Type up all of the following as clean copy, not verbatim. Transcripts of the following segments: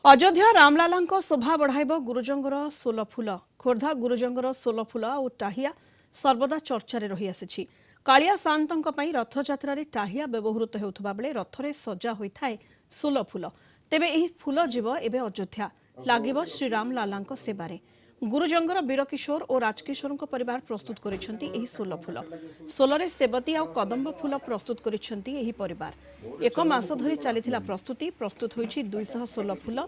अयोध्या रामलालांको शोभा बढ़ाइब गुरुजंगर soul फूल Khordha गुरुजंगर soul फूल और टाहिया सर्वदा चर्चार रही आसी कालिया सान्तों रथयात्रा टाहिया व्यवहृत होता बेले रथरे सजा होता है सोल फूल तेबे यही फूल जीव एवं अयोध्या लगे श्रीराम लालांको सेबारे गुरुजंगर वीरकिशोर और राजकिशोर परिवार प्रस्तुत कर सोल फूल सोलरे सेबती और कदम्ब फूल प्रस्तुत कर एक मास धरी चली प्रस्तुति प्रस्तुत होईछि 200 सोल फूल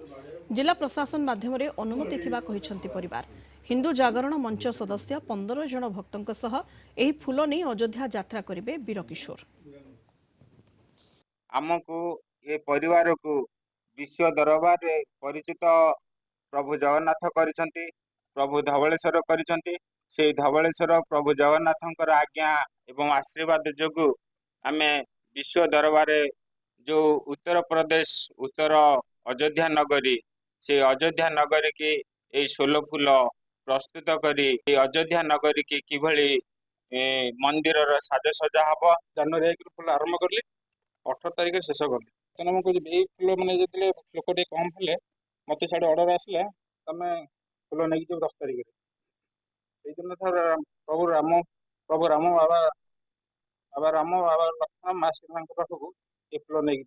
जिला प्रशासन माध्यम अनुमति थिबा कहिसंति परिवार हिंदू जागरण मंच सदस्य 15 जन भक्तों सह एही फूल नहीं अयोध्या यात्रा करिवे वीरकिशोर। आमको ये परिवार को विश्व दरबार रे परिचित प्रभु जगन्नाथ करिसंति प्रभु धवलेश्वर करिसंति से धवलेश्वर प्रभु जगन्नाथंकर आज्ञा एवं आशीर्वाद जोगु आमे विश्व दरबार रे जो उत्तर प्रदेश उत्तर अयोध्या नगरी से अयोध्या नगरी की ए सोल फूल प्रस्तुत करी अयोध्या नगरी की किभली मंदिर साजसजा हम जनवरी 1 फूल आरंभ करली 18 तारिख शेष करली तेना मुझे यही फूल मैंने जो लोक कम हेले मत साढ़े अर्डर आसला तुम फूल नहीं जो 10 तारिख दिन प्रभु राम बाबा बाबा राम बाबा लक्ष्मण माँ सीता पाखक ये फूल नहीं